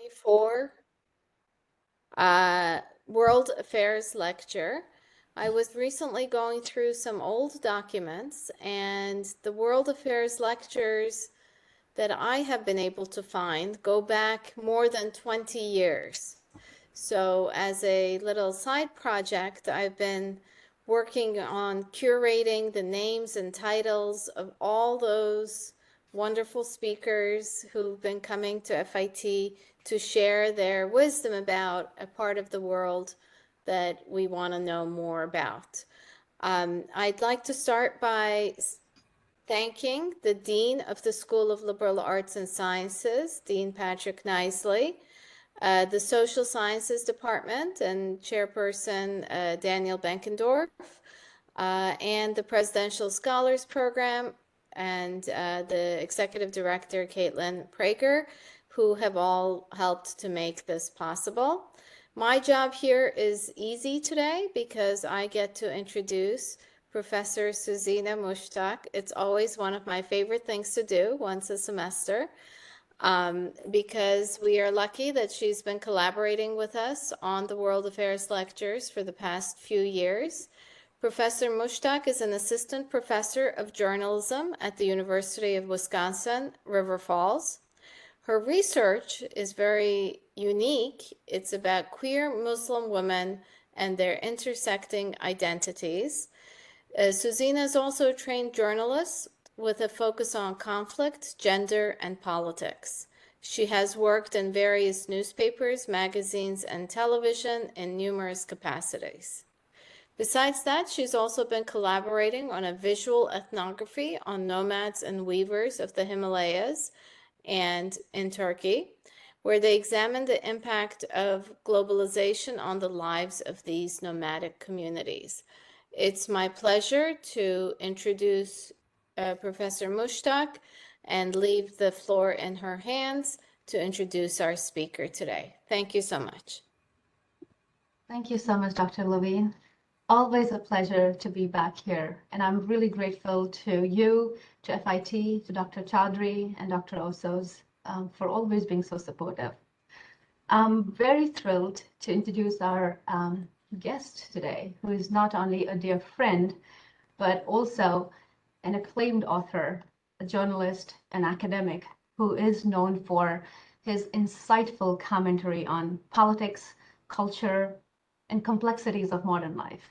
2024 World Affairs Lecture. I was recently going through some old documents, and the World Affairs lectures that I have been able to find go back more than 20 years. So as a little side project, I've been working on curating the names and titles of all those wonderful speakers who've been coming to FIT to share their wisdom about a part of the world that we want to know more about. I'd like to start by thanking the Dean of the School of Liberal Arts and Sciences, Dean Patrick Knisely, the Social Sciences Department and Chairperson Daniel Benkendorf, and the Presidential Scholars Program and the Executive Director Caitlin Prager, who have all helped to make this possible. My job here is easy today because I get to introduce Professor Souzeina Mushtaq. It's always one of my favorite things to do once a semester because we are lucky that she's been collaborating with us on the World Affairs lectures for the past few years. Professor Mushtaq is an assistant professor of journalism at the University of Wisconsin, River Falls. Her research is very unique. It's about queer Muslim women and their intersecting identities. Souzeina is also a trained journalist with a focus on conflict, gender, and politics. She has worked in various newspapers, magazines, and television in numerous capacities. Besides that, she's also been collaborating on a visual ethnography on nomads and weavers of the Himalayas and in Turkey, where they examine the impact of globalization on the lives of these nomadic communities. It's my pleasure to introduce Professor Mushtaq and leave the floor in her hands to introduce our speaker today. Thank you so much. Thank you so much, Dr. Levine. Always a pleasure to be back here. And I'm really grateful to you, to FIT, to Dr. Chaudhry and Dr. Osos for always being so supportive. I'm very thrilled to introduce our guest today, who is not only a dear friend, but also an acclaimed author, a journalist, an academic, who is known for his insightful commentary on politics, culture, and complexities of modern life.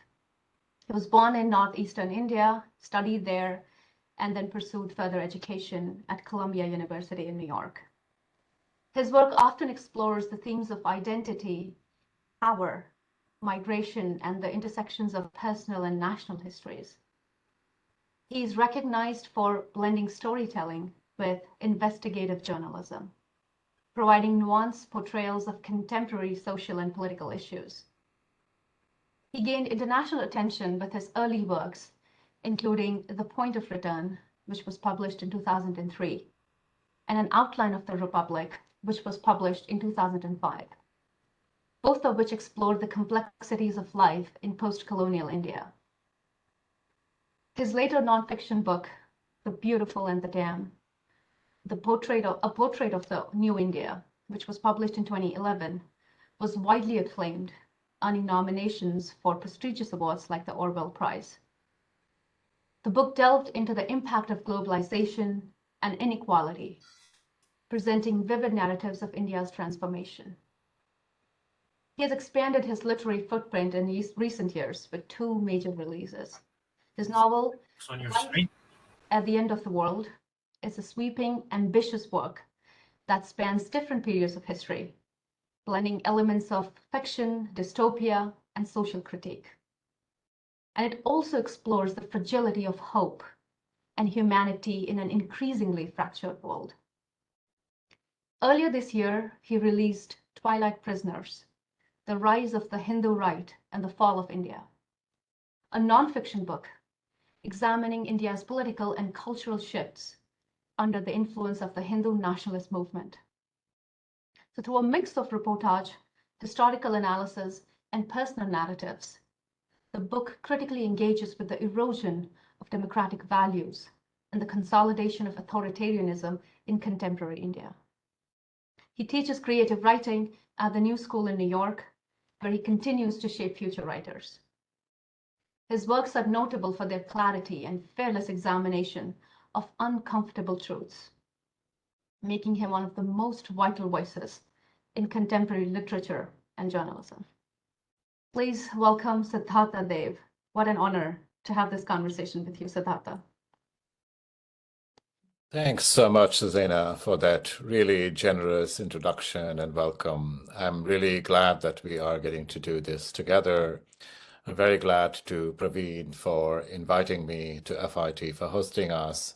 He was born in northeastern India, studied there, and then pursued further education at Columbia University in New York. His work often explores the themes of identity, power, migration, and the intersections of personal and national histories. He is recognized for blending storytelling with investigative journalism, providing nuanced portrayals of contemporary social and political issues. He gained international attention with his early works, including The Point of Return, which was published in 2003, and An Outline of the Republic, which was published in 2005, both of which explored the complexities of life in post-colonial India. His later nonfiction book, The Beautiful and the Damned, a portrait of the New India, which was published in 2011, was widely acclaimed, earning nominations for prestigious awards like the Orwell Prize. The book delved into the impact of globalization and inequality, presenting vivid narratives of India's transformation. He has expanded his literary footprint in recent years with two major releases. His novel, Life at the End of the World, is a sweeping, ambitious work that spans different periods of history, blending elements of fiction, dystopia, and social critique. And it also explores the fragility of hope and humanity in an increasingly fractured world. Earlier this year, he released Twilight Prisoners, The Rise of the Hindu Right and the Fall of India, a nonfiction book examining India's political and cultural shifts under the influence of the Hindu nationalist movement. So through a mix of reportage, historical analysis, and personal narratives, the book critically engages with the erosion of democratic values and the consolidation of authoritarianism in contemporary India. He teaches creative writing at the New School in New York, where he continues to shape future writers. His works are notable for their clarity and fearless examination of uncomfortable truths, making him one of the most vital voices in contemporary literature and journalism. Please welcome Siddhartha Deb. What an honor to have this conversation with you, Siddhartha. Thanks so much, Souzeina, for that really generous introduction and welcome. I'm really glad that we are getting to do this together. I'm very glad to Praveen for inviting me, to FIT for hosting us.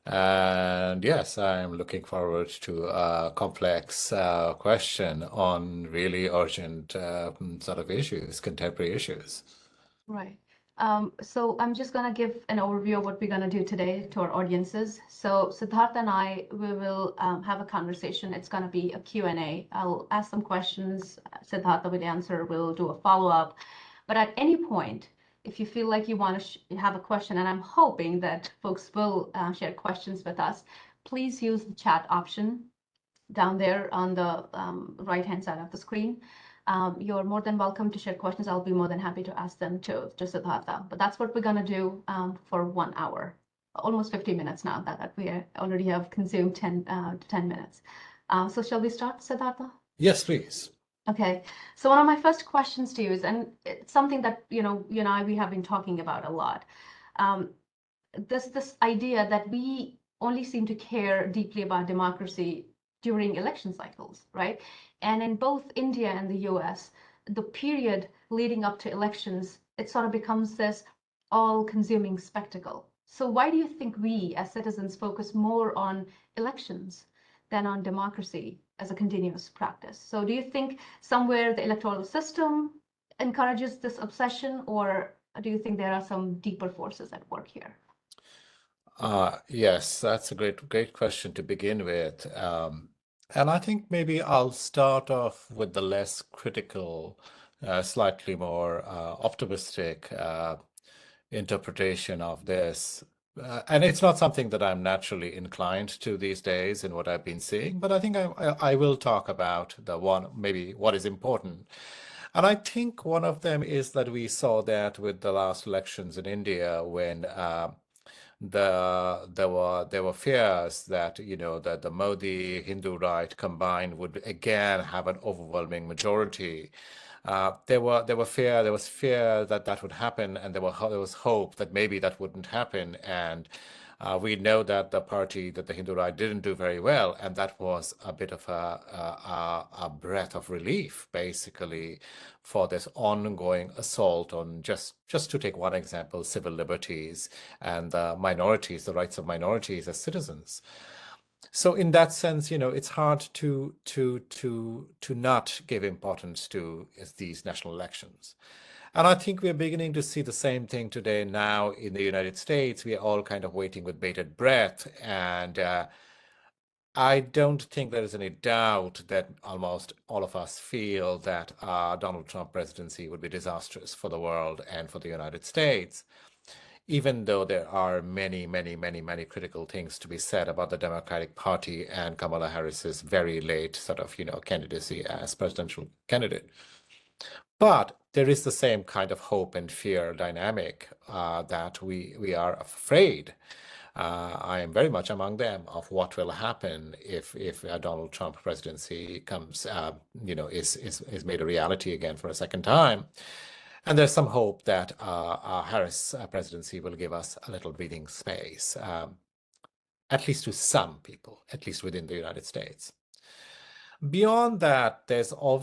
And yes, I'm looking forward to a complex question on really urgent sort of issues, contemporary issues. Right. So I'm just going to give an overview of what we're going to do today to our audiences. So Siddhartha and I, we will have a conversation. It's going to be a Q&A. I'll ask some questions. Siddhartha will answer. We'll do a follow-up. But at any point, if you feel like you want to have a question, and I'm hoping that folks will share questions with us, please use the chat option down there on the right-hand side of the screen. You're more than welcome to share questions. I'll be more than happy to ask them to Siddhartha. But that's what we're going to do for 1 hour, almost 50 minutes now that we already have consumed 10 minutes. So shall we start, Siddhartha? Yes, please. Okay. So one of my first questions to you is, and it's something that you and I, we have been talking about a lot. This idea that we only seem to care deeply about democracy during election cycles, right? And in both India and the US, the period leading up to elections, it sort of becomes this all-consuming spectacle. So why do you think we as citizens focus more on elections than on democracy as a continuous practice? So do you think somewhere the electoral system encourages this obsession, or do you think there are some deeper forces at work here? Yes, that's a great question to begin with. And I think maybe I'll start off with the less critical, slightly more optimistic interpretation of this. And it's not something that I'm naturally inclined to these days in what I've been seeing, but I think I will talk about the one, maybe what is important. And I think one of them is that we saw that with the last elections in India when there were fears that that the Modi Hindu right combined would again have an overwhelming majority. There was fear that that would happen, and there was hope that maybe that wouldn't happen. And we know that the party, that the Hindu right, didn't do very well, and that was a bit of a breath of relief, basically, for this ongoing assault on just to take one example, civil liberties and the minorities, the rights of minorities as citizens. So in that sense, it's hard to not give importance to these national elections. And I think we're beginning to see the same thing today now in the United States. We are all kind of waiting with bated breath. And I don't think there is any doubt that almost all of us feel that Donald Trump presidency would be disastrous for the world and for the United States, even though there are many critical things to be said about the Democratic Party and Kamala Harris's very late sort of, candidacy as presidential candidate. But there is the same kind of hope and fear dynamic that we are afraid. I am very much among them of what will happen if a Donald Trump presidency comes, is made a reality again for a second time. And there's some hope that our Harris presidency will give us a little breathing space, at least to some people, at least within the United States. Beyond that, there's certain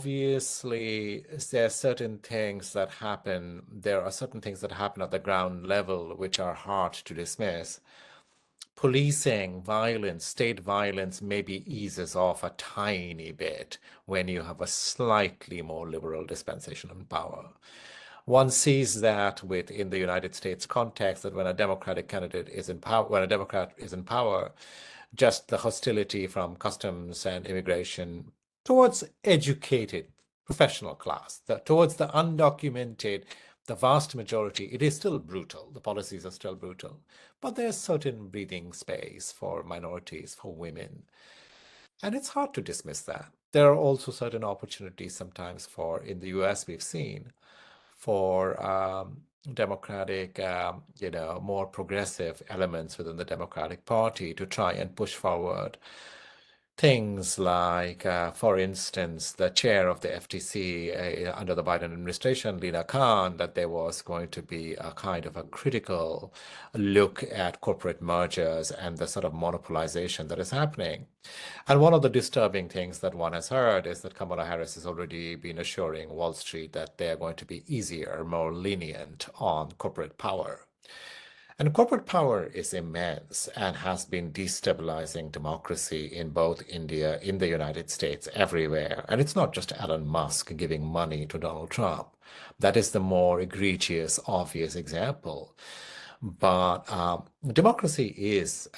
things that happen. There are certain things that happen at the ground level which are hard to dismiss. Policing, violence, state violence maybe eases off a tiny bit when you have a slightly more liberal dispensation of power. One sees that in the United States context, that when a Democratic candidate is in power, when a Democrat is in power, just the hostility from customs and immigration towards educated professional class, towards the undocumented, the vast majority, it is still brutal. The policies are still brutal, but there's certain breathing space for minorities, for women. And it's hard to dismiss that. there are also certain opportunities sometimes for, in the US, we've seen, for democratic, more progressive elements within the Democratic Party to try and push forward things like, for instance, the chair of the FTC under the Biden administration, Lina Khan, that there was going to be a kind of a critical look at corporate mergers and the sort of monopolization that is happening. And one of the disturbing things that one has heard is that Kamala Harris has already been assuring Wall Street that they're going to be easier, more lenient on corporate power. And corporate power is immense and has been destabilizing democracy in both India, in the United States, everywhere. And it's not just Elon Musk giving money to Donald Trump. That is the more egregious, obvious example. But democracy is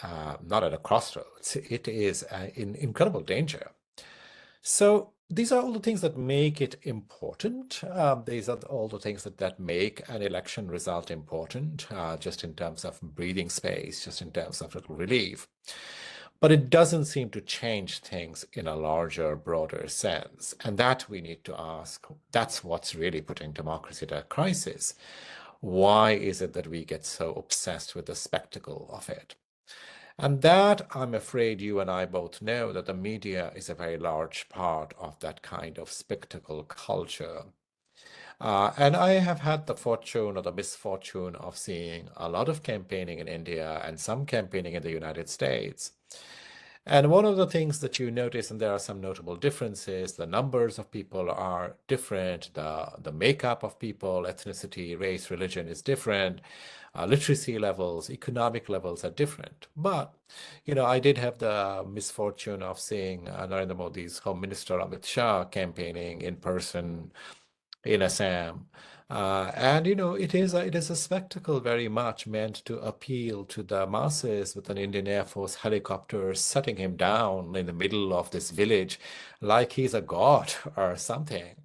not at a crossroads. It is in incredible danger. So these are all the things that make it important. These are all the things that make an election result important, just in terms of breathing space, just in terms of little relief. But it doesn't seem to change things in a larger, broader sense. And that we need to ask, that's what's really putting democracy at a crisis. Why is it that we get so obsessed with the spectacle of it? And that, I'm afraid you and I both know that the media is a very large part of that kind of spectacle culture. And I have had the fortune or the misfortune of seeing a lot of campaigning in India and some campaigning in the United States. And one of the things that you notice, and there are some notable differences, the numbers of people are different, the makeup of people, ethnicity, race, religion is different, literacy levels, economic levels are different. But, I did have the misfortune of seeing Narendra Modi's Home Minister Amit Shah campaigning in person in Assam. And it is a spectacle very much meant to appeal to the masses, with an Indian Air Force helicopter setting him down in the middle of this village like he's a god or something.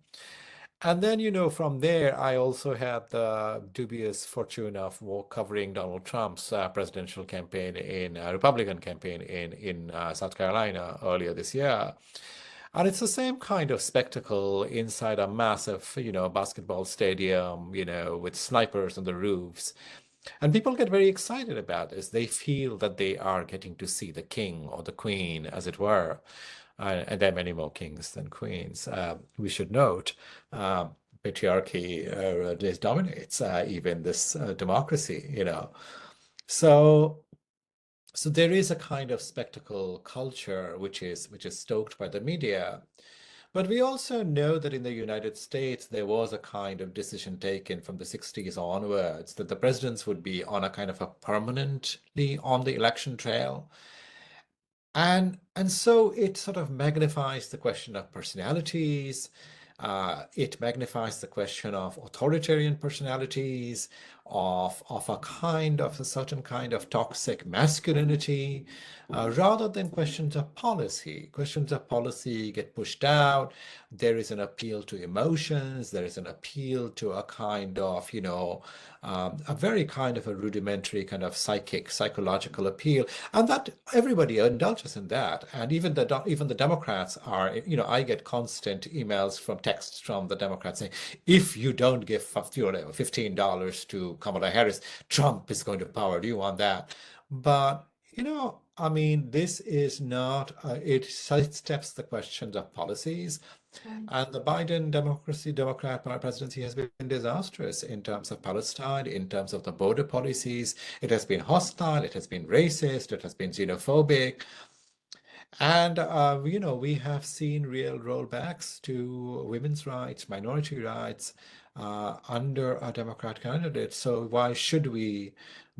And then, from there, I also had the dubious fortune of covering Donald Trump's presidential campaign Republican campaign in South Carolina earlier this year. And it's the same kind of spectacle inside a massive, basketball stadium, with snipers on the roofs. And people get very excited about this. They feel that they are getting to see the king or the queen, as it were. And there are many more kings than queens. We should note, patriarchy dominates even this democracy, So there is a kind of spectacle culture which is stoked by the media. But we also know that in the United States, there was a kind of decision taken from the 60s onwards that the presidents would be on a kind of a permanently on the election trail. And so it sort of magnifies the question of personalities. It magnifies the question of authoritarian personalities, of a certain kind of toxic masculinity, rather than questions of policy. Questions of policy get pushed out. There is an appeal to emotions. There is an appeal to a kind of, a very kind of a rudimentary kind of psychological appeal, and that everybody indulges in that. And even the Democrats are, I get constant emails from texts from the Democrats saying, if you don't give $15 to Kamala Harris, Trump is going to power. Do you want that? But I mean, this is not, it sidesteps the questions of policies. Right. And the Biden Democrat presidency has been disastrous in terms of Palestine, in terms of the border policies. It has been hostile, it has been racist, it has been xenophobic. And, we have seen real rollbacks to women's rights, minority rights under a Democrat candidate. So why should we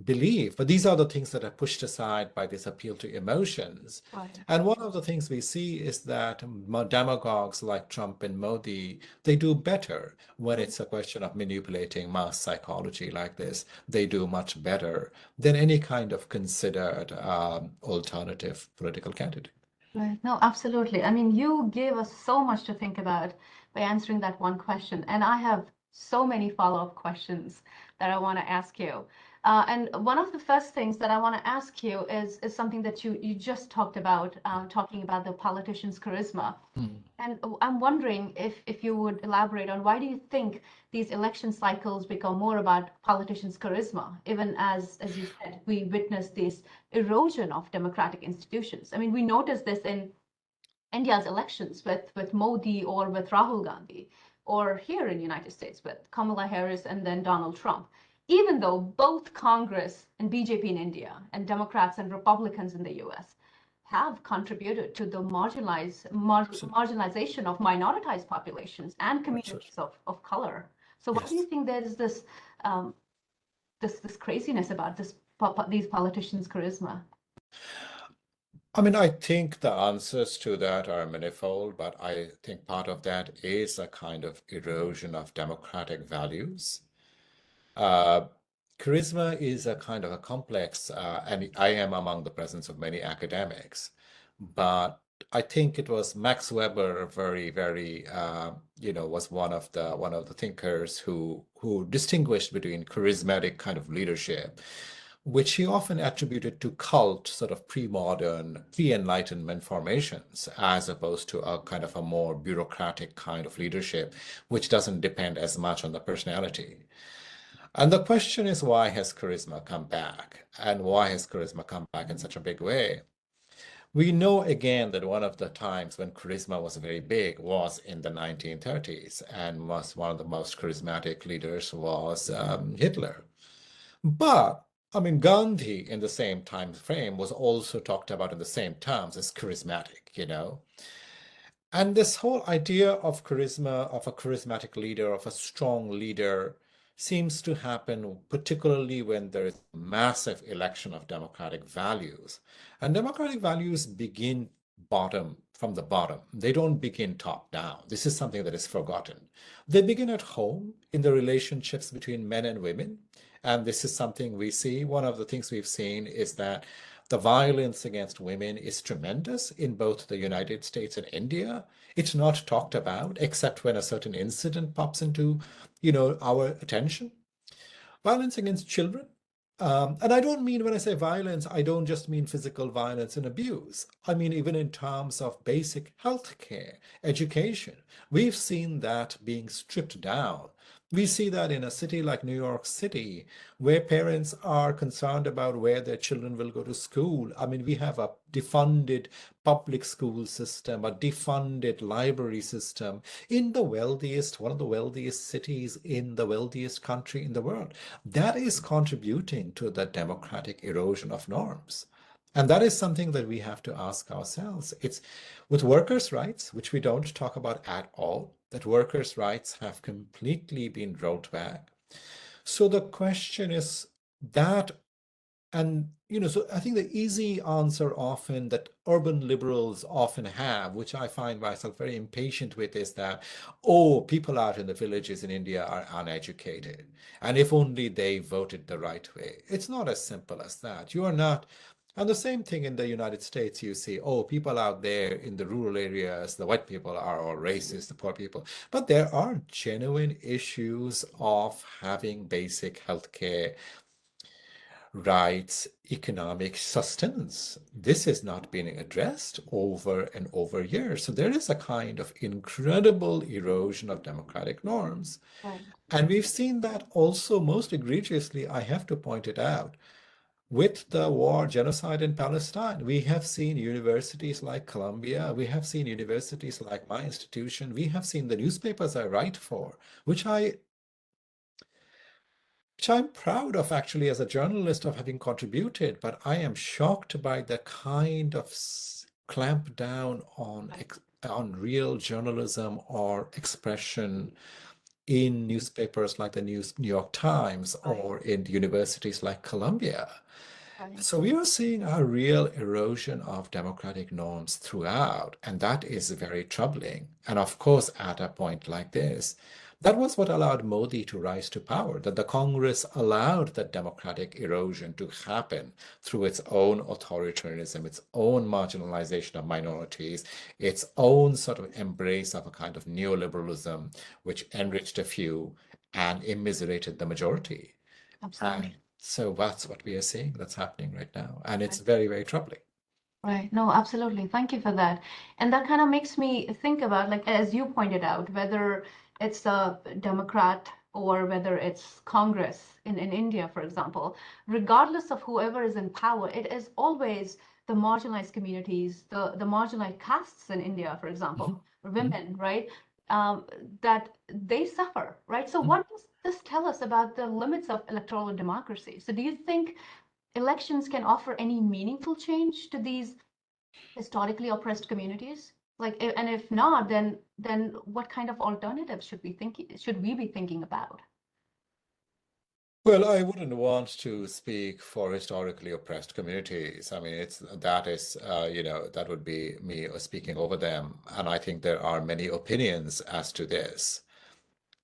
believe? But these are the things that are pushed aside by this appeal to emotions. Right. And one of the things we see is that demagogues like Trump and Modi, they do better when it's a question of manipulating mass psychology like this. They do much better than any kind of considered alternative political candidate. Right. No, absolutely. I mean, you gave us so much to think about by answering that one question. And I have so many follow-up questions that I want to ask you. And one of the first things that I want to ask you is something that you just talked about, talking about the politician's charisma. And I'm wondering if you would elaborate on why do you think these election cycles become more about politicians' charisma, even as you said, we witness this erosion of democratic institutions. I mean, we notice this in India's elections with Modi or with Rahul Gandhi, or here in the United States with Kamala Harris and then Donald Trump. Even though both Congress and BJP in India and Democrats and Republicans in the US have contributed to the marginalization of minoritized populations and communities of color. So why do you think there is this this craziness about these politicians' charisma? I mean, I think the answers to that are manifold, but I think part of that is a kind of erosion of democratic values. Charisma is a kind of a complex, and I am among the presence of many academics, but I think it was Max Weber, very, was one of the thinkers who distinguished between charismatic kind of leadership, which he often attributed to cult, sort of pre-modern, pre-Enlightenment formations, as opposed to a kind of a more bureaucratic kind of leadership, which doesn't depend as much on the personality. And the question is, why has charisma come back? And why has charisma come back in such a big way? We know again that one of the times when charisma was very big was in the 1930s, and was one of the most charismatic leaders was Hitler. But I mean, Gandhi in the same time frame was also talked about in the same terms as charismatic, you know. And this whole idea of charisma, of a charismatic leader, of a strong leader, seems to happen particularly when there is massive election of democratic values. And democratic values begin from the bottom. They don't begin top down. This is something that is forgotten. They begin at home in the relationships between men and women. And this is something we see. One of the things we've seen is that the violence against women is tremendous in both the United States and India. It's not talked about except when a certain incident pops into, our attention. Violence against children. And I don't mean, when I say violence, I don't just mean physical violence and abuse. I mean, even in terms of basic health care, education, we've seen that being stripped down. We see that in a city like New York City, where parents are concerned about where their children will go to school. I mean, we have a defunded public school system, a defunded library system in one of the wealthiest cities in the wealthiest country in the world. That is contributing to the democratic erosion of norms. And that is something that we have to ask ourselves. It's with workers' rights, which we don't talk about at all, that workers' rights have completely been rolled back. So the question is that, and so I think the easy answer often that urban liberals often have, which I find myself very impatient with, is that, oh, people out in the villages in India are uneducated. And if only they voted the right way. It's not as simple as that. You are not. And the same thing in the United States, you see, oh, people out there in the rural areas, the white people are all racist, the poor people. But there are genuine issues of having basic health care rights, economic sustenance. This is not being addressed over and over years. So there is a kind of incredible erosion of democratic norms. Right. And we've seen that also most egregiously, I have to point it out, with the war, genocide in Palestine. We have seen universities like Columbia, we have seen universities like my institution, we have seen the newspapers I write for, which I'm proud of actually as a journalist of having contributed, but I am shocked by the kind of clamp down on real journalism or expression in newspapers like the New York Times or in universities like Columbia. So we are seeing a real erosion of democratic norms throughout, and that is very troubling. And of course, at a point like this, that was what allowed Modi to rise to power, that the Congress allowed that democratic erosion to happen through its own authoritarianism, its own marginalization of minorities, its own sort of embrace of a kind of neoliberalism, which enriched a few and immiserated the majority. Absolutely. So that's what we are seeing that's happening right now. And it's Right. very, very troubling. Right. No, absolutely. Thank you for that. And that kind of makes me think about, like, as you pointed out, whether it's a Democrat or whether it's Congress in India, for example, regardless of whoever is in power, it is always the marginalized communities, the marginalized castes in India, for Mhm. example, Mhm. women, right? That they suffer, right? So Mhm. what does this tell us about the limits of electoral democracy? So do you think elections can offer any meaningful change to these historically oppressed communities? Like, and if not, then what kind of alternatives should we be thinking about? Well, I wouldn't want to speak for historically oppressed communities. I mean, that would be me speaking over them. And I think there are many opinions as to this.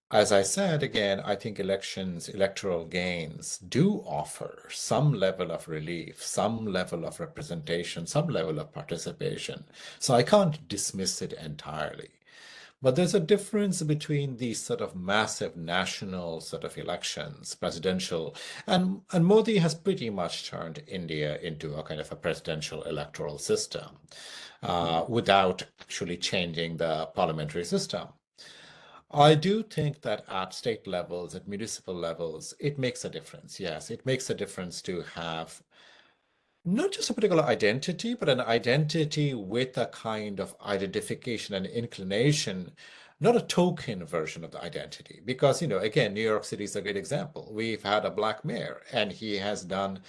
As I said again, I think electoral gains do offer some level of relief, some level of representation, some level of participation. So I can't dismiss it entirely. But there's a difference between these sort of massive national sort of elections, presidential, and Modi has pretty much turned India into a kind of a presidential electoral system without actually changing the parliamentary system. I do think that at state levels, at municipal levels, it makes a difference. Yes, it makes a difference to have not just a particular identity, but an identity with a kind of identification and inclination, not a token version of the identity. Because, again, New York City is a great example. We've had a black mayor, and he has done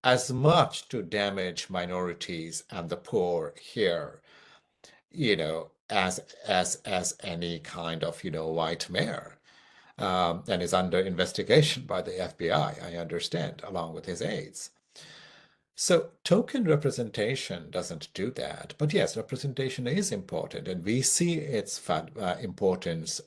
as much to damage minorities and the poor here, as any kind of, white mayor. And is under investigation by the FBI, I understand, along with his aides. So token representation doesn't do that. But yes, representation is important, and we see its importance,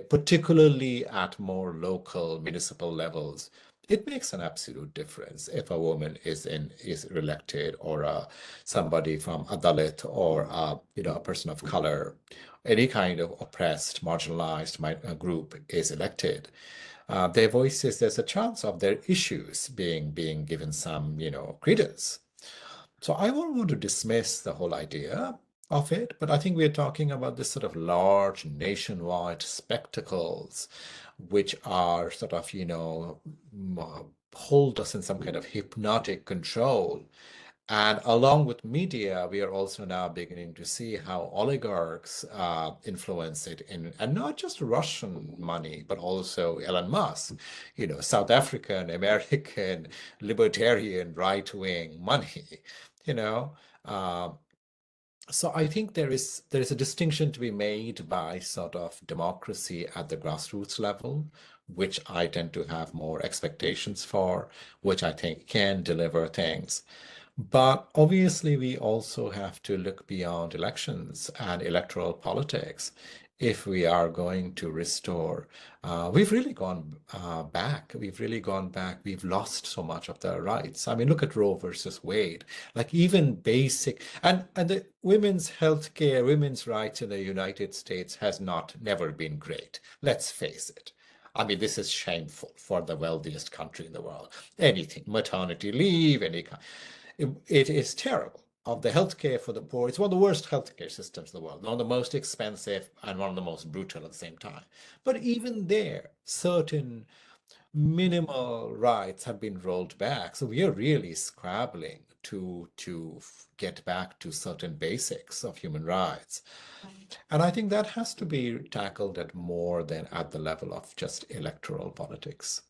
particularly at more local municipal levels. It makes an absolute difference if a woman is elected, or somebody from a Dalit, or a person of color, any kind of oppressed, marginalized group is elected. Their voices, there's a chance of their issues being given some, credence. So I won't want to dismiss the whole idea of it, but I think we're talking about this sort of large nationwide spectacles, which are sort of, hold us in some kind of hypnotic control. And along with media, we are also now beginning to see how oligarchs influence it and not just Russian money, but also Elon Musk, South African, American, libertarian, right-wing money, you know. Uh, so I think there is a distinction to be made by sort of democracy at the grassroots level, which I tend to have more expectations for, which I think can deliver things. But obviously, we also have to look beyond elections and electoral politics if we are going to restore. We've really gone back. We've really gone back. We've lost so much of the rights. I mean, look at Roe versus Wade. Like even basic and the women's health care, women's rights in the United States has not never been great. Let's face it. I mean, this is shameful for the wealthiest country in the world. Anything, maternity leave, any kind. It is terrible. Of the healthcare for the poor, it's one of the worst healthcare systems in the world, one of the most expensive and one of the most brutal at the same time. But even there, certain minimal rights have been rolled back. So we are really scrabbling to get back to certain basics of human rights. Right. And I think that has to be tackled at more than at the level of just electoral politics.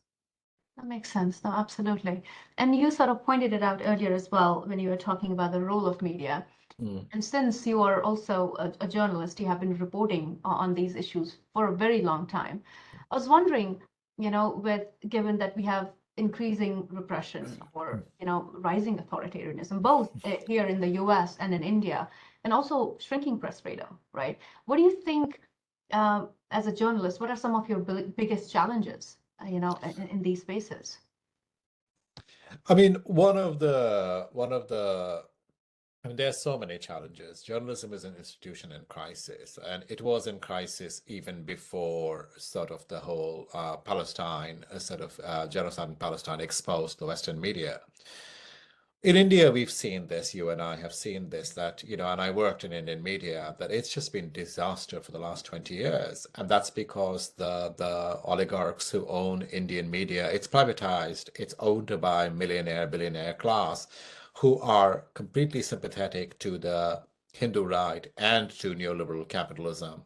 That makes sense. No, absolutely. And you sort of pointed it out earlier as well when you were talking about the role of media. Mm. And since you are also a journalist, you have been reporting on these issues for a very long time. I was wondering, with given that we have increasing repression or, rising authoritarianism, both here in the US and in India, and also shrinking press freedom, right? What do you think, as a journalist, what are some of your biggest challenges, in these spaces? I mean, one of the I mean, there are so many challenges. Journalism is an institution in crisis, and it was in crisis even before sort of the whole Palestine, genocide in Palestine exposed the Western media. In India, we've seen this, you and I have seen this, that, and I worked in Indian media, that it's just been disaster for the last 20 years. And that's because the oligarchs who own Indian media, it's privatized, it's owned by millionaire, billionaire class who are completely sympathetic to the Hindu right and to neoliberal capitalism.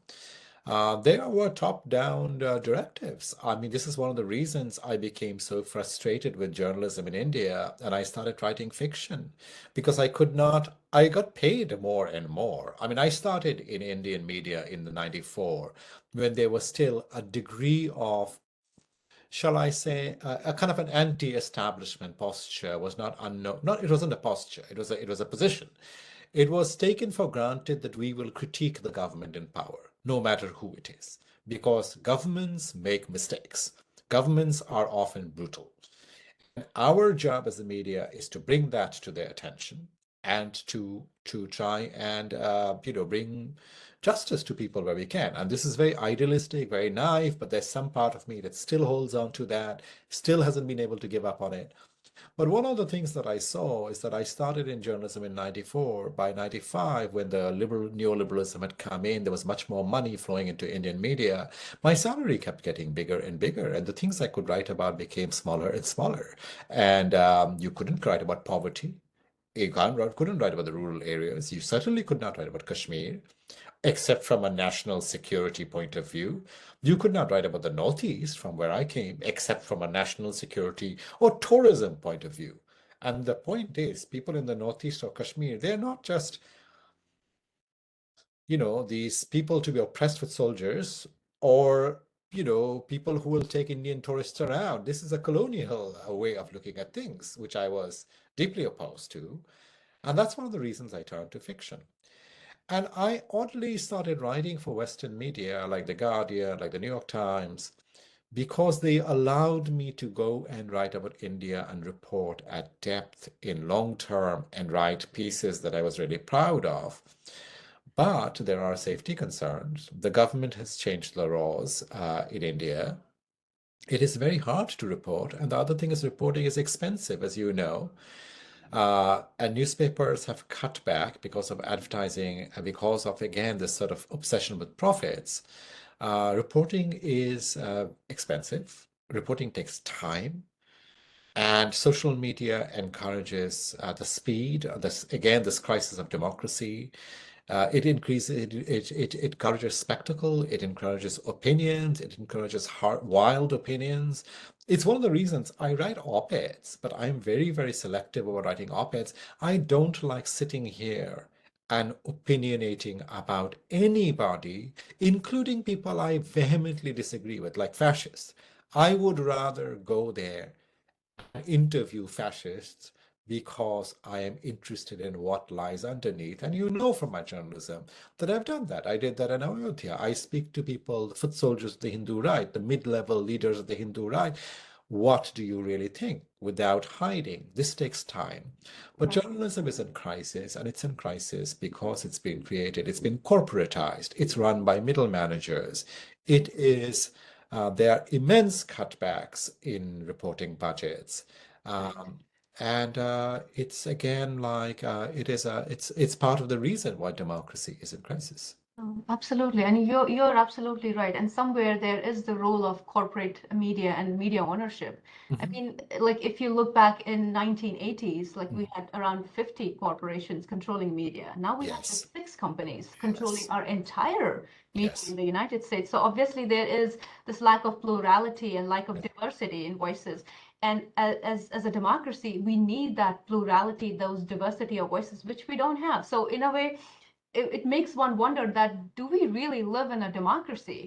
There were top-down directives. I mean, this is one of the reasons I became so frustrated with journalism in India, and I started writing fiction because I could not. I got paid more and more. I mean, I started in Indian media in the 94 when there was still a degree of, shall I say, a kind of an anti-establishment posture was not unknown. Not, it wasn't a posture. It was a position. It was taken for granted that we will critique the government in power, no matter who it is, because governments make mistakes. Governments are often brutal. And our job as the media is to bring that to their attention and to try and bring justice to people where we can. And this is very idealistic, very naive, but there's some part of me that still holds on to that, still hasn't been able to give up on it. But one of the things that I saw is that I started in journalism in 94. By 95, when the neoliberalism had come in, there was much more money flowing into Indian media. My salary kept getting bigger and bigger, and the things I could write about became smaller and smaller. And you couldn't write about poverty. You couldn't write about the rural areas. You certainly could not write about Kashmir except from a national security point of view. You could not write about the Northeast from where I came, except from a national security or tourism point of view. And the point is, people in the Northeast or Kashmir, they're not just, these people to be oppressed with soldiers or, people who will take Indian tourists around. This is a colonial way of looking at things, which I was deeply opposed to. And that's one of the reasons I turned to fiction. And I oddly started writing for Western media like The Guardian, like the New York Times, because they allowed me to go and write about India and report at depth in long term and write pieces that I was really proud of. But there are safety concerns. The government has changed the laws in India. It is very hard to report. And the other thing is, reporting is expensive, as you know. And newspapers have cut back because of advertising and because of, again, this sort of obsession with profits. Reporting is expensive. Reporting takes time. And social media encourages the speed, this crisis of democracy. It encourages spectacle, it encourages opinions, it encourages wild opinions. It's one of the reasons I write op-eds, but I'm very, very selective about writing op-eds. I don't like sitting here and opinionating about anybody, including people I vehemently disagree with, like fascists. I would rather go there interview fascists because I am interested in what lies underneath. And you know from my journalism that I've done that. I did that in Ayodhya. I speak to people, the foot soldiers of the Hindu right, the mid-level leaders of the Hindu right. What do you really think? Without hiding. This takes time. But journalism is in crisis, and it's in crisis because it's been created, it's been corporatized, it's run by middle managers. It is there are immense cutbacks in reporting budgets. And it's again like it's part of the reason why democracy is in crisis. Oh, absolutely, and you're absolutely right. And somewhere there is the role of corporate media and media ownership. I mean, like if you look back in 1980s, like we had around 50 corporations controlling media. Now we have Yes. 6 companies controlling Yes. our entire media Yes. in the United States. So obviously there is this lack of plurality and lack of diversity in voices. And as a democracy, we need that plurality, those diversity of voices, which we don't have. So in a way, it makes one wonder that do we really live in a democracy,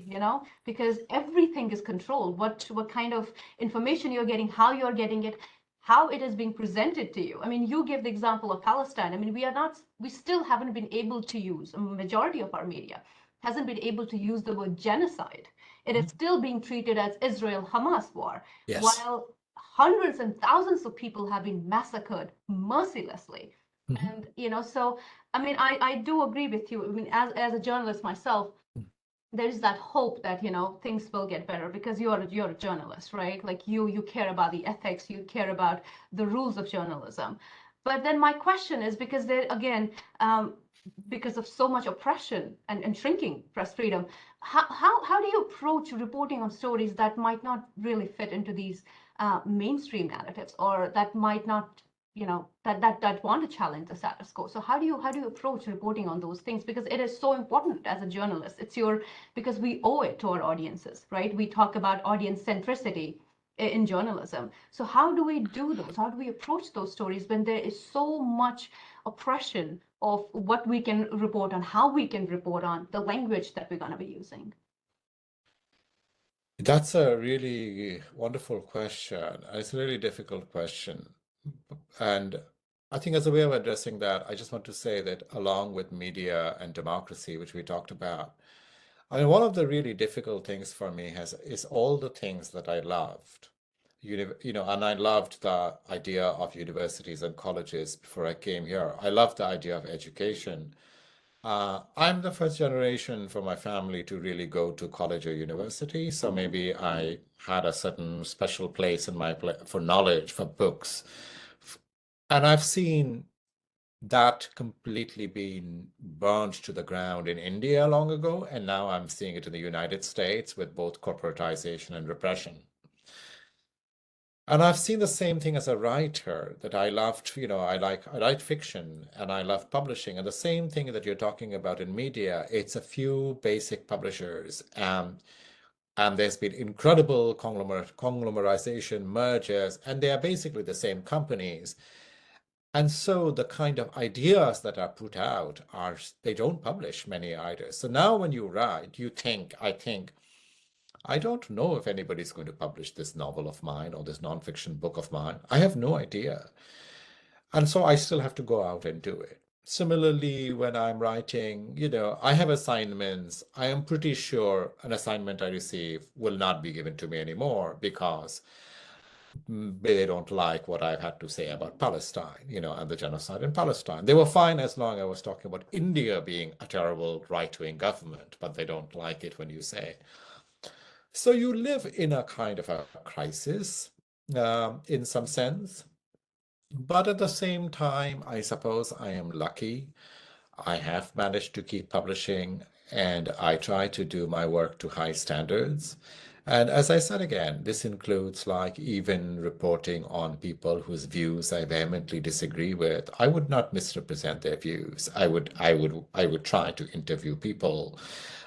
because everything is controlled. What kind of information you're getting, how you're getting it, how it is being presented to you. I mean, you give the example of Palestine. I mean, we still haven't been able to use, a majority of our media hasn't been able to use the word genocide. It is still being treated as Israel-Hamas war, Yes. while hundreds and thousands of people have been massacred mercilessly. And, so, I mean, I do agree with you. I mean, as a journalist myself, there's that hope that, things will get better because you're a journalist, right? Like you care about the ethics, you care about the rules of journalism. But then my question is, because there, again, because of so much oppression and shrinking press freedom, how do you approach reporting on stories that might not really fit into these mainstream narratives, or that might not, that want to challenge the status quo? So how do you approach reporting on those things? Because it is so important as a journalist. Because we owe it to our audiences, right? We talk about audience centricity in journalism. So how do we do those? How do we approach those stories when there is so much oppression of what we can report on, how we can report on, the language that we're going to be using? That's a really wonderful question. It's a really difficult question. And I think as a way of addressing that, I just want to say that along with media and democracy, which we talked about, I mean, one of the really difficult things for me is all the things that I loved. And I loved the idea of universities and colleges before I came here. I loved the idea of education. I'm the first generation for my family to really go to college or university, so maybe I had a certain special place in my for knowledge, for books. And I've seen that completely been burned to the ground in India long ago, and now I'm seeing it in the United States with both corporatization and repression. And I've seen the same thing as a writer that I loved, I write fiction and I love publishing. And the same thing that you're talking about in media, it's a few basic publishers. And there's been incredible conglomerization, mergers, and they are basically the same companies. And so the kind of ideas that are put out they don't publish many either. So now when you write, I think, I don't know if anybody's going to publish this novel of mine or this nonfiction book of mine. I have no idea. And so I still have to go out and do it. Similarly, when I'm writing, I have assignments. I am pretty sure an assignment I receive will not be given to me anymore because they don't like what I've had to say about Palestine, and the genocide in Palestine. They were fine as long as I was talking about India being a terrible right-wing government, but they don't like it when you say. So you live in a kind of a crisis, in some sense. But at the same time, I suppose I am lucky. I have managed to keep publishing and I try to do my work to high standards. And as I said again, this includes like even reporting on people whose views I vehemently disagree with. I would not misrepresent their views. I would try to interview people.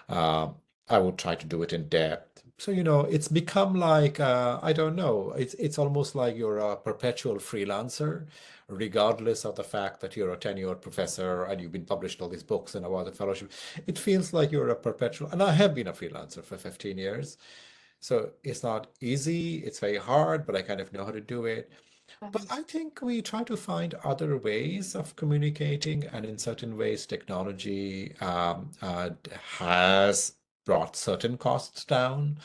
Uh, I would try to do it in depth. So, it's become like, I don't know, it's almost like you're a perpetual freelancer, regardless of the fact that you're a tenured professor and you've been published all these books and awarded fellowship. It feels like you're a perpetual, and I have been a freelancer for 15 years. So it's not easy, it's very hard, but I kind of know how to do it. But I think we try to find other ways of communicating, and in certain ways, technology has brought certain costs down,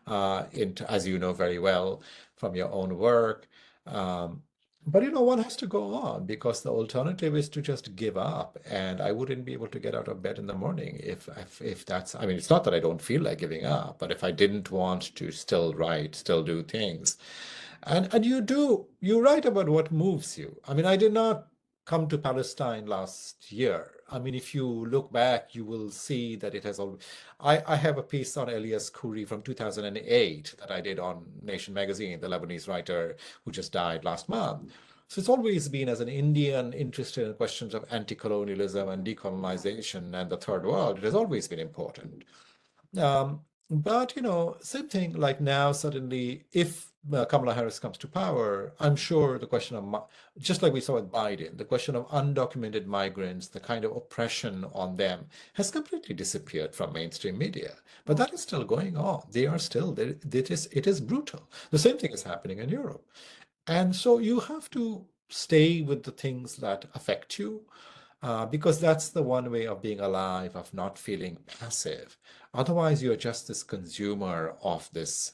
as you know very well from your own work. Um, but one has to go on because the alternative is to just give up, and I wouldn't be able to get out of bed in the morning if that's. I mean, it's not that I don't feel like giving up, but if I didn't want to still write, still do things. And you write about what moves you. I mean, I did not come to Palestine last year. I mean, if you look back, you will see that it has all. I have a piece on Elias Khoury from 2008 that I did on Nation magazine, the Lebanese writer who just died last month. So it's always been, as an Indian interested in questions of anti-colonialism and decolonization and the third world, it has always been important. Um, but same thing. Like now, suddenly, if Kamala Harris comes to power, I'm sure the question of just like we saw with Biden, the question of undocumented migrants, the kind of oppression on them, has completely disappeared from mainstream media. But that is still going on. They are still there. It is brutal. The same thing is happening in Europe, and so you have to stay with the things that affect you because that's the one way of being alive, of not feeling passive. Otherwise, you're just this consumer of this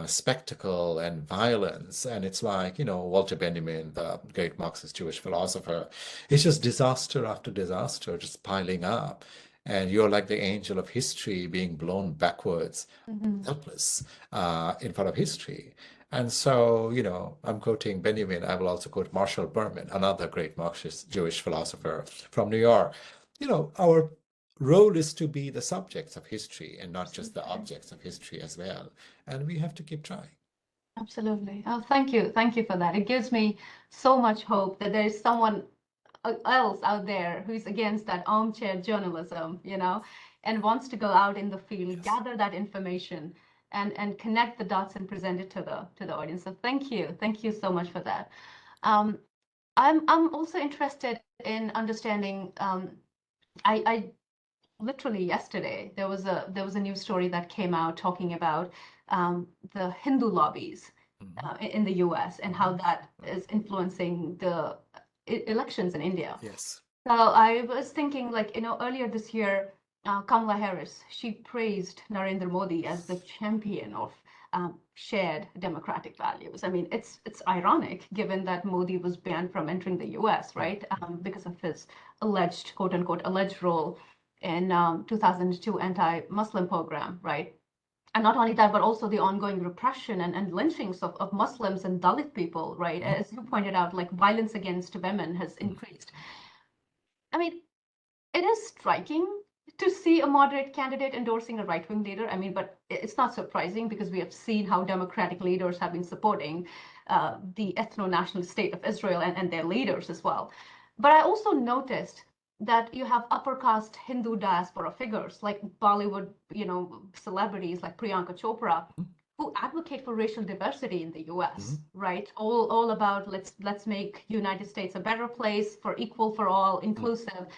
spectacle and violence. And it's like, Walter Benjamin, the great Marxist Jewish philosopher, it's just disaster after disaster just piling up. And you're like the angel of history being blown backwards, helpless, in front of history. And so, I'm quoting Benjamin. I will also quote Marshall Berman, another great Marxist Jewish philosopher from New York. Our role is to be the subjects of history and not just the objects of history as well. And we have to keep trying. Absolutely. Oh, thank you. Thank you for that. It gives me so much hope that there is someone else out there who's against that armchair journalism, and wants to go out in the field, gather that information, and connect the dots and present it to the audience. So thank you so much for that. Um, I'm also interested in understanding. I literally yesterday there was a news story that came out talking about the Hindu lobbies in the U.S. and how that is influencing the elections in India. Yes. So I was thinking, earlier this year, Kamala Harris, she praised Narendra Modi as the champion of shared democratic values. I mean, it's ironic given that Modi was banned from entering the U.S., right, because of his alleged, quote unquote, alleged role in 2002 anti-Muslim program, right? And not only that, but also the ongoing repression and lynchings of Muslims and Dalit people, right? As you pointed out, like violence against women has increased. I mean, it is striking to see a moderate candidate endorsing a right-wing leader. I mean, but it's not surprising because we have seen how democratic leaders have been supporting the ethno-national state of Israel and their leaders as well. But I also noticed that you have upper caste Hindu diaspora figures like Bollywood, celebrities like Priyanka Chopra, who advocate for racial diversity in the US, right? All about let's make United States a better place for equal for all, inclusive.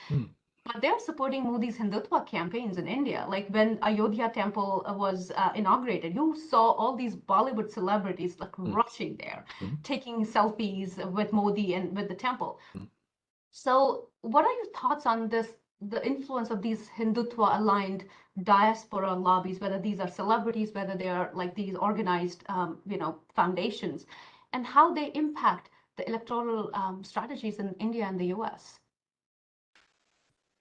But they're supporting Modi's Hindutva campaigns in India. Like when Ayodhya temple was inaugurated, you saw all these Bollywood celebrities like rushing there, taking selfies with Modi and with the temple. So what are your thoughts on this, the influence of these Hindutva aligned diaspora lobbies, whether these are celebrities, whether they are like these organized, foundations, and how they impact the electoral strategies in India and the US?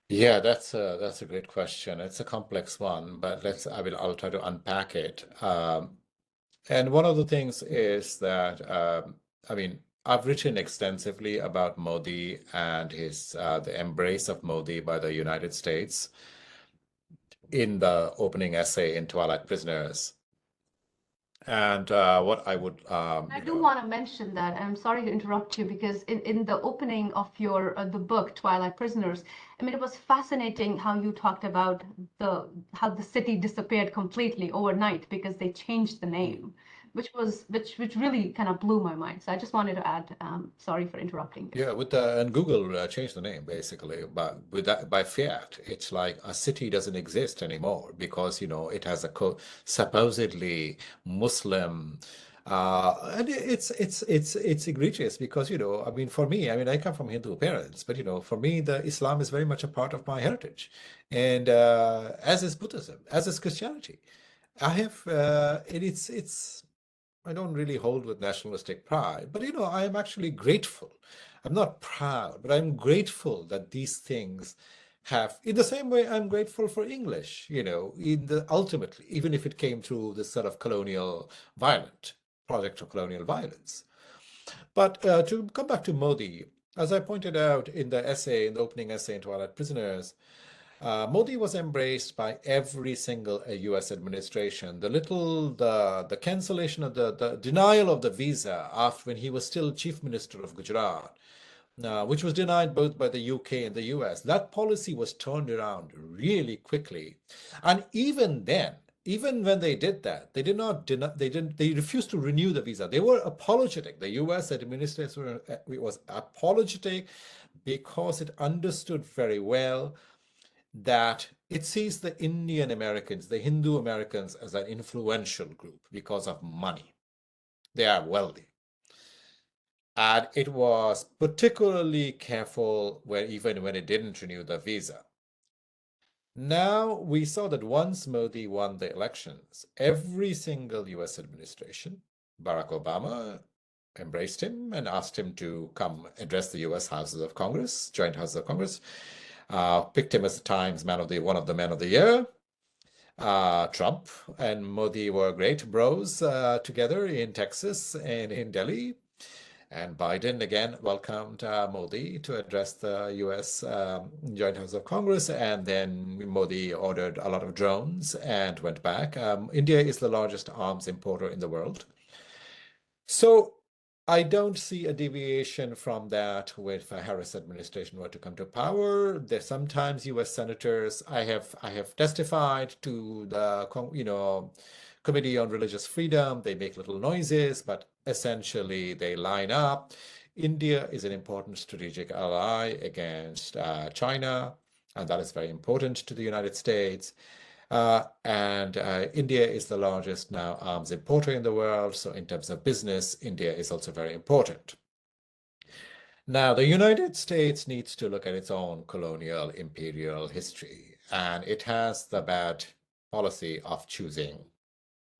Yeah, that's a great question. It's a complex one, but I'll try to unpack it. And one of the things is that I mean, I've written extensively about Modi and his the embrace of Modi by the United States in the opening essay in Twilight Prisoners. And what I would, I do want to mention that, and I'm sorry to interrupt you, because in the opening of your the book Twilight Prisoners, I mean, it was fascinating how you talked about how the city disappeared completely overnight because they changed the name, which really kind of blew my mind. So I just wanted to add, sorry for interrupting you. Yeah, and Google changed the name basically, but with that by fiat, it's like a city doesn't exist anymore because it has a supposedly Muslim, and it's egregious because I mean for me, I mean I come from Hindu parents, but for me the Islam is very much a part of my heritage, and as is Buddhism, as is Christianity. I have, and it's I don't really hold with nationalistic pride, but I am actually grateful. I'm not proud, but I'm grateful that these things have, in the same way I'm grateful for English, in the ultimately, even if it came through this sort of project of colonial violence. But to come back to Modi, as I pointed out in the opening essay in Twilight Prisoners, Modi was embraced by every single U.S. administration. The cancellation of the denial of the visa after when he was still chief minister of Gujarat, which was denied both by the UK and the US. That policy was turned around really quickly, and even then, even when they did that, they did not deny, they refused to renew the visa. They were apologetic. The US administration was apologetic because it understood very well that it sees the Indian Americans, the Hindu Americans, as an influential group because of money. They are wealthy. And it was particularly careful even when it didn't renew the visa. Now we saw that once Modi won the elections, every single US administration, Barack Obama embraced him and asked him to come address the US Houses of Congress, joint Houses of Congress, picked him as the Times one of the men of the year. Trump and Modi were great bros together in Texas and in Delhi. And Biden again welcomed Modi to address the US Joint House of Congress. And then Modi ordered a lot of drones and went back. India is the largest arms importer in the world. So I don't see a deviation from that if a Harris administration were to come to power. There's sometimes U.S. senators. I have testified to the Committee on Religious Freedom. They make little noises, but essentially they line up. India is an important strategic ally against China, and that is very important to the United States. And India is the largest now arms importer in the world. So in terms of business, India is also very important. Now, the United States needs to look at its own colonial imperial history, and it has the bad policy of choosing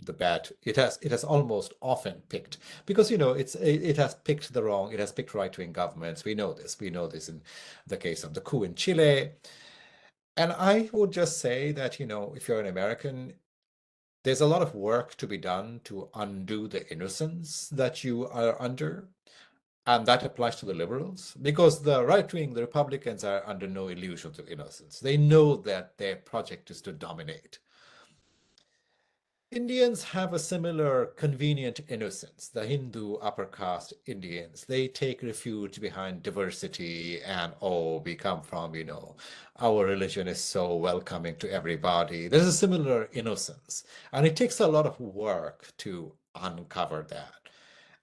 the bad. It has almost often picked because it has picked it has picked right-wing governments. We know this. We know this in the case of the coup in Chile. And I would just say that, if you're an American, there's a lot of work to be done to undo the innocence that you are under. And that applies to the liberals because the right wing, the Republicans, are under no illusions of innocence. They know that their project is to dominate. Indians have a similar convenient innocence. The Hindu upper caste Indians, they take refuge behind diversity and, oh, we come from, our religion is so welcoming to everybody. There's a similar innocence, and it takes a lot of work to uncover that.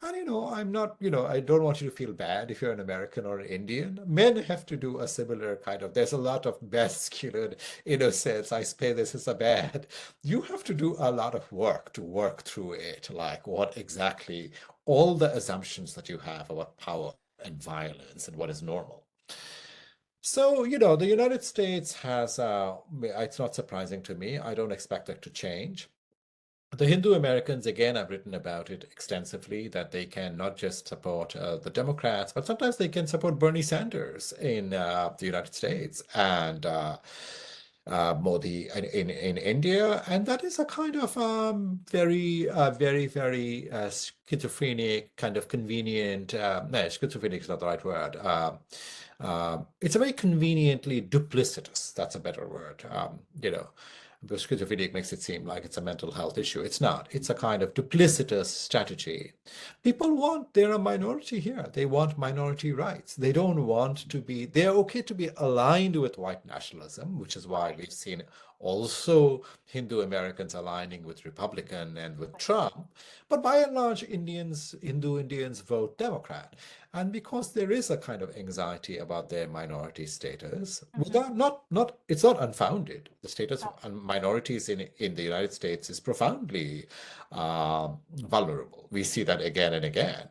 And I'm not, I don't want you to feel bad if you're an American or an Indian. Men have to do a similar there's a lot of masculine innocence. I say this is a bad. You have to do a lot of work to work through it, like what exactly all the assumptions that you have about power and violence and what is normal. So, the United States has, it's not surprising to me. I don't expect it to change. The Hindu Americans, again, I've written about it extensively, that they can not just support the Democrats, but sometimes they can support Bernie Sanders in the United States and Modi in India. And that is a kind of very schizophrenic, kind of convenient, no, schizophrenic is not the right word. It's a very conveniently duplicitous, that's a better word, the schizophrenic makes it seem like it's a mental health issue. It's not. It's a kind of duplicitous strategy. They're a minority here. They want minority rights. They don't want to be, they're okay to be aligned with white nationalism, which is why we've seen also Hindu Americans aligning with Republican and with Trump. But by and large, Hindu Indians vote Democrat. And because there is a kind of anxiety about their minority status, it's not unfounded. The status of minorities in the United States is profoundly vulnerable. We see that again and again.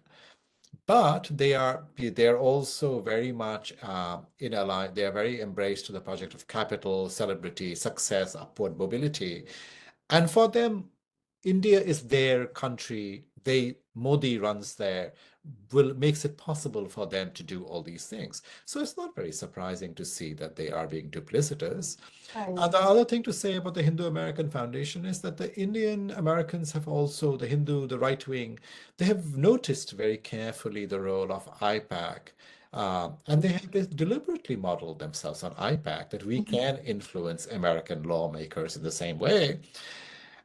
But they're also very much in a line. They are very embraced to the project of capital, celebrity, success, upward mobility, and for them, India is their country. Modi runs there, makes it possible for them to do all these things. So it's not very surprising to see that they are being duplicitous. Right. And the other thing to say about the Hindu American Foundation is that the Indian Americans have also, the right wing, they have noticed very carefully the role of IPAC. And they have deliberately modeled themselves on IPAC, that we can influence American lawmakers in the same way.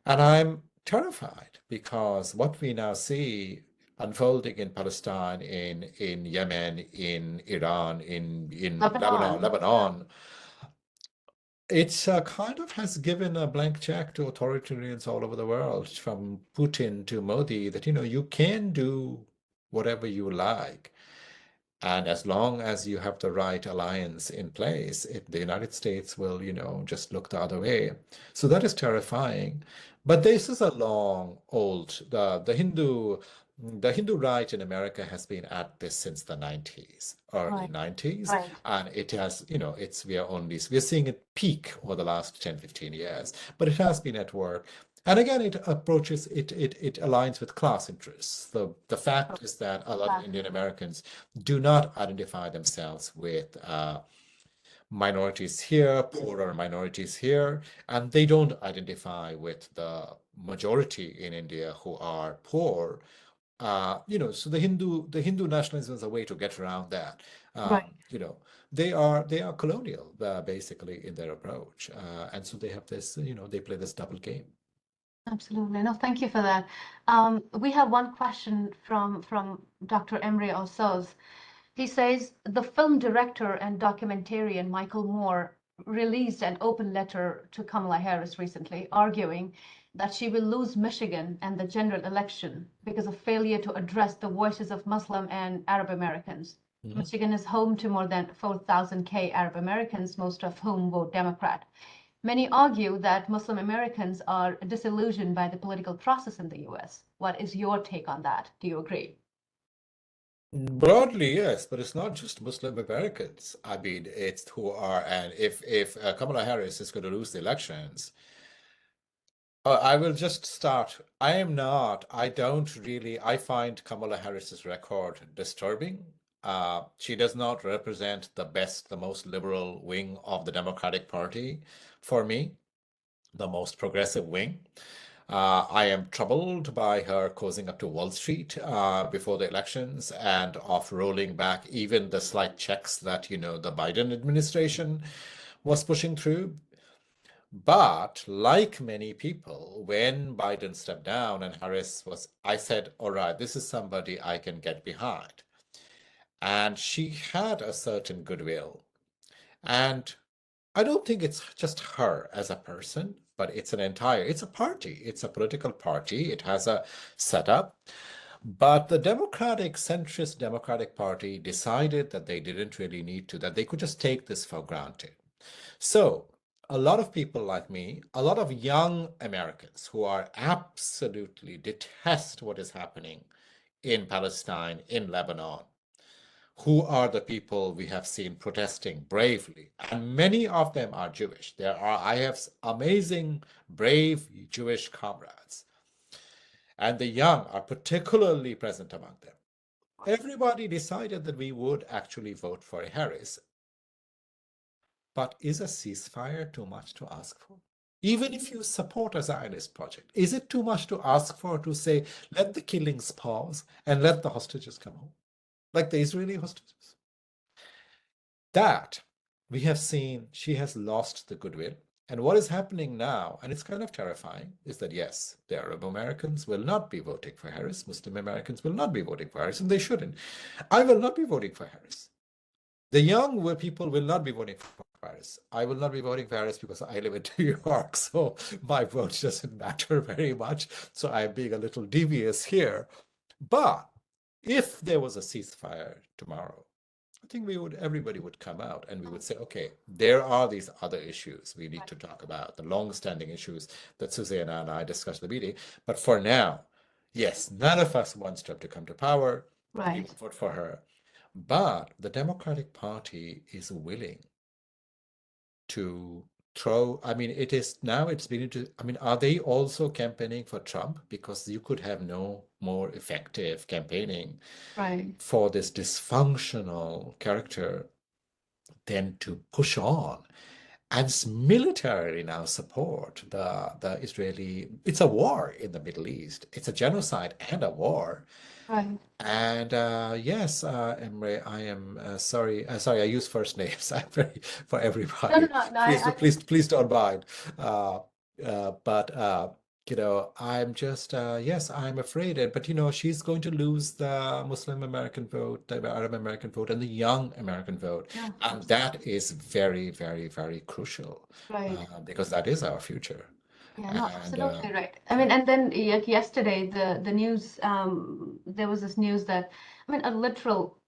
And I'm terrified because what we now see unfolding in Palestine, in Yemen, in Iran, in Lebanon, it's kind of has given a blank check to authoritarians all over the world, from Putin to Modi, that you can do whatever you like. And as long as you have the right alliance in place, the United States will, just look the other way. So that is terrifying. But this is a long old, the Hindu the Hindu right in America has been at this since the 90s, early Right, 90s, right, and it has, we're seeing it peak over the last 10, 15 years, but it has been at work. And again, it aligns with class interests. The true. fact is that a lot of Exactly. Indian Americans do not identify themselves with minorities here, poorer minorities here, and they don't identify with the majority in India who are poor. So the Hindu nationalism is a way to get around that. Right. They are colonial, basically, in their approach, and so they have this, they play this double game. Absolutely. No, thank you for that. We have one question from Dr. Emre Osos. He says the film director and documentarian Michael Moore released an open letter to Kamala Harris recently, arguing that she will lose Michigan and the general election because of failure to address the voices of Muslim and Arab Americans. Mhm. Michigan is home to more than 4,000 Arab Americans, most of whom vote Democrat. Many argue that Muslim Americans are disillusioned by the political process in the US. What is your take on that? Do you agree? Broadly, yes, but it's not just Muslim Americans. I mean, it's who are, and if Kamala Harris is going to lose the elections, I will just start. I find Kamala Harris's record disturbing. She does not represent the most liberal wing of the Democratic Party for me, the most progressive wing. I am troubled by her cozying up to Wall Street before the elections and of rolling back even the slight checks that, the Biden administration was pushing through. But like many people, when Biden stepped down and I said, all right, this is somebody I can get behind. And she had a certain goodwill. And I don't think it's just her as a person, but it's a party. It's a political party. It has a setup. But the centrist Democratic Party decided that they didn't really need to, that they could just take this for granted. So, a lot of people like me, a lot of young Americans who are absolutely detest what is happening in Palestine, in Lebanon, who are the people we have seen protesting bravely, and many of them are Jewish. I have amazing, brave Jewish comrades, and the young are particularly present among them. Everybody decided that we would actually vote for Harris. But is a ceasefire too much to ask for? Even if you support a Zionist project, is it too much to ask for to say, let the killings pause and let the hostages come home, like the Israeli hostages? That we have seen, she has lost the goodwill. And what is happening now, and it's kind of terrifying, is that yes, the Arab Americans will not be voting for Harris, Muslim Americans will not be voting for Harris, and they shouldn't. I will not be voting for Harris. The young people will not be voting for Harris. I will not be voting for Harris because I live in New York, so my vote doesn't matter very much. So I'm being a little devious here. But if there was a ceasefire tomorrow, I think everybody would come out and we would say, okay, there are these other issues we need to talk about, the long-standing issues that Susanna and I discussed in the meeting. But for now, yes, none of us wants Trump to come to power. We Right. will vote for her. But the Democratic Party is willing to I mean, it's beginning to, I mean, are they also campaigning for Trump? Because you could have no more effective campaigning Right. for this dysfunctional character than to push on and militarily now support the Israeli. It's a war in the Middle East. It's a genocide and a war. Right. And yes, Emre, I am sorry. Sorry, I use first names. I'm very for No, no, everybody. no, no. Please don't mind. But I'm just yes, I'm afraid. But she's going to lose the Muslim American vote, the Arab American vote, and the young American vote, Yeah, and that is very, very, very crucial right. because that is our future. Yeah, no, And absolutely right. I mean, and then yesterday, the news, there was this news that, I mean, a literal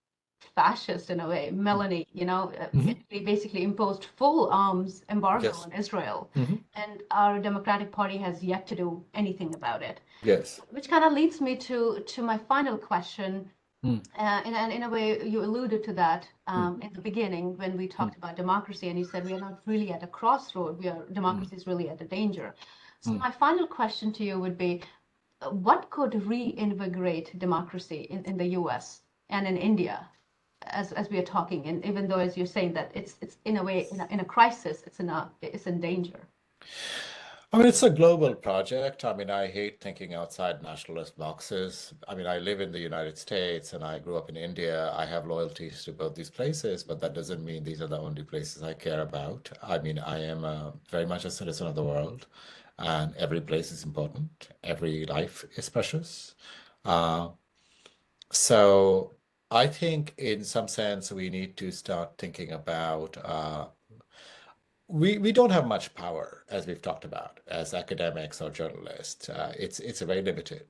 fascist in a way. Melanie, Mhm. Italy basically imposed full arms embargo Yes. on Israel, Mhm. and our Democratic Party has yet to do anything about it. Yes. Which kind of leads me to my final question. Mm. And in a way, you alluded to that Mm. in the beginning when we Mm. talked about democracy, and you said we are not really at a crossroad. Mm. Democracy is really at a danger. So Mm. my final question to you would be, what could reinvigorate democracy in the US and in India, as we are talking, and even though as you're saying that it's in a way in a crisis, it's in danger. I mean, it's a global project. I mean, I hate thinking outside nationalist boxes. I mean, I live in the United States and I grew up in India. I have loyalties to both these places, but that doesn't mean these are the only places I care about. I mean, I am very much a citizen of the world, and every place is important. Every life is precious. Uh, so I think in some sense we need to start thinking about we don't have much power, as we've talked about, as academics or journalists. It's very limited.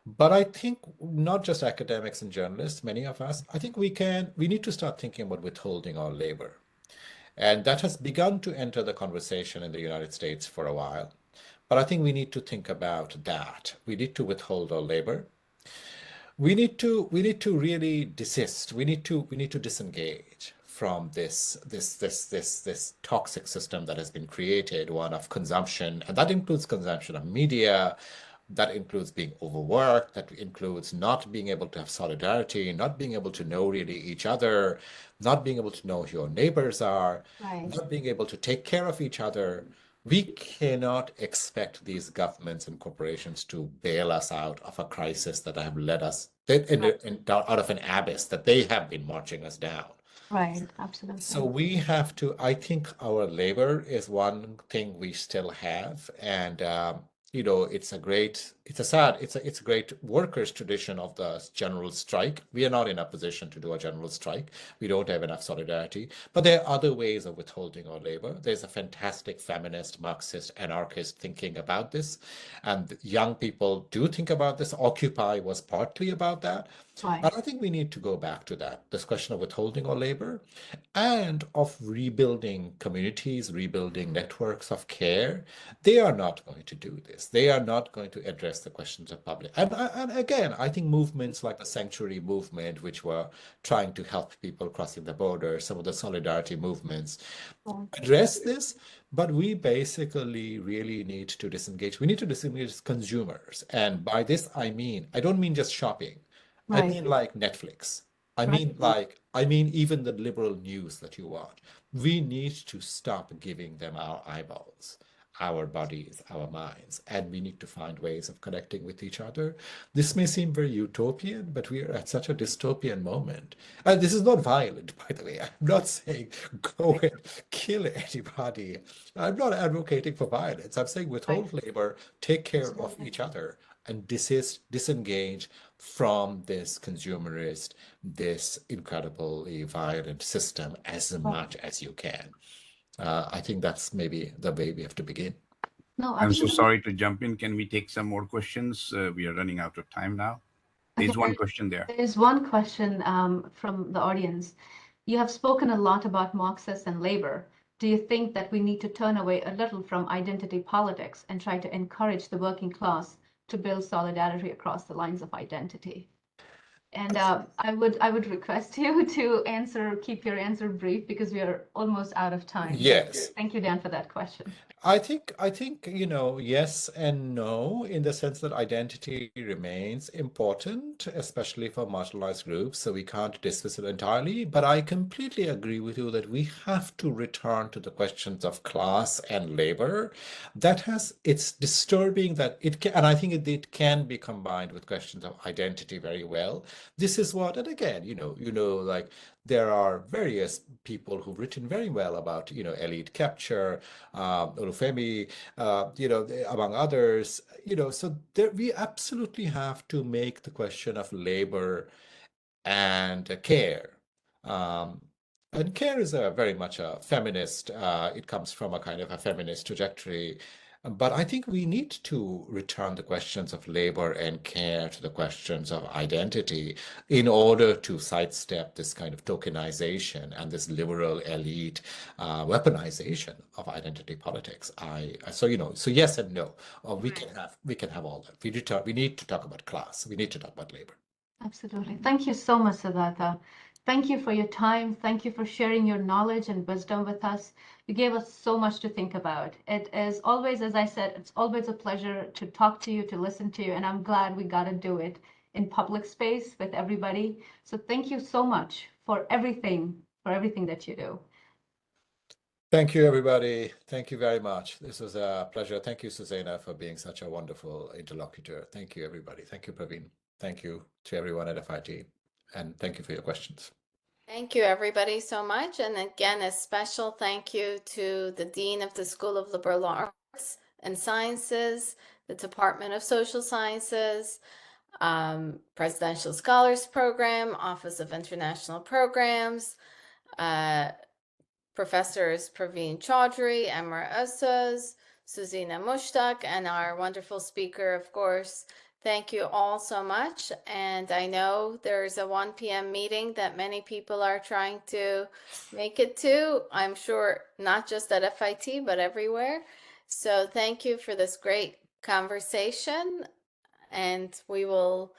But I think not just academics and journalists, many of us, I think we need to start thinking about withholding our labor. And that has begun to enter the conversation in the United States for a while. But I think we need to think about that. We need to withhold our labor. We need to really desist. We need to disengage from this toxic system that has been created, one of consumption, and that includes consumption of media, that includes being overworked, that includes not being able to have solidarity, not being able to know really each other, not being able to know who your neighbors are, Right. not being able to take care of each other. We cannot expect these governments and corporations to bail us out of a crisis that have led us out of an abyss that they have been marching us down. Right. So Absolutely. we have to, I think our labor is one thing we still have. And, it's a great workers' tradition of the general strike. We are not in a position to do a general strike. We don't have enough solidarity. But there are other ways of withholding our labor. There's a fantastic feminist, Marxist, anarchist thinking about this. And young people do think about this. Occupy was partly about that. Right. But I think we need to go back to that, this question of withholding our labor and of rebuilding communities, rebuilding networks of care. They are not going to do this. They are not going to address the questions of public. And again, I think movements like the Sanctuary Movement, which were trying to help people crossing the border, some of the solidarity movements, Right. address this, but we basically really need to disengage. We need to disengage as consumers. And by this, I don't mean just shopping. I Right. mean like Netflix. Right. I mean even the liberal news that you watch. We need to stop giving them our eyeballs, our bodies, our minds, and we need to find ways of connecting with each other. This may seem very utopian, but we are at such a dystopian moment. And this is not violent, by the way. I'm not saying go and kill anybody. I'm not advocating for violence. I'm saying Right. withhold labor, take care of Absolutely. each other, and disengage from this consumerist, this incredibly violent system as Right. much as you can. I think that's maybe the way we have to begin. No, I'm so absolutely. sorry to jump in. Can we take some more questions? We are running out of time now. Okay, There's one question there. there is one question from the audience. You have spoken a lot about Marxists and labor. Do you think that we need to turn away a little from identity politics and try to encourage the working class to build solidarity across the lines of identity? And I would request you to keep your answer brief because we are almost out of time. Yes. Thank you, Dan, for that question. I think, yes and no, in the sense that identity remains important, especially for marginalized groups, so we can't dismiss it entirely. But I completely agree with you that we have to return to the questions of class and labor. It's disturbing that it can, and I think it can be combined with questions of identity very well. This is what, and again, like there are various people who've written very well about, elite capture, Olufemi, among others, so we absolutely have to make the question of labor and care. Um, and care is a very much a feminist, it comes from a kind of a feminist trajectory. But I think we need to return the questions of labor and care to the questions of identity in order to sidestep this kind of tokenization and this liberal elite weaponization of identity politics. So yes and no. We can have all that. We need to talk about class. We need to talk about labor. Absolutely. Thank you so much, Siddhartha. Thank you for your time. Thank you for sharing your knowledge and wisdom with us. You gave us so much to think about. It is always, as I said, it's always a pleasure to talk to you, to listen to you, and I'm glad we got to do it in public space with everybody. So thank you so much for everything that you do. Thank you, everybody. Thank you very much. This was a pleasure. Thank you, Souzeina, for being such a wonderful interlocutor. Thank you, everybody. Thank you, Praveen. Thank you to everyone at FIT. And thank you for your questions. Thank you, everybody, so much. And again, a special thank you to the Dean of the School of Liberal Arts and Sciences, the Department of Social Sciences, Presidential Scholars Program, Office of International Programs, Professors Praveen Chaudhry, Amra Assoz, Souzeina Mushtaq, and our wonderful speaker, of course. Thank you all so much. And I know there's a 1 p.m. meeting that many people are trying to make it to. I'm sure not just at FIT, but everywhere. So thank you for this great conversation. And we will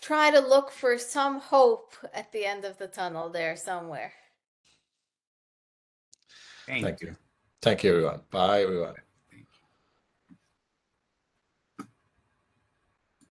try to look for some hope at the end of the tunnel there somewhere. Thank you. Thank you, everyone. Bye, everyone.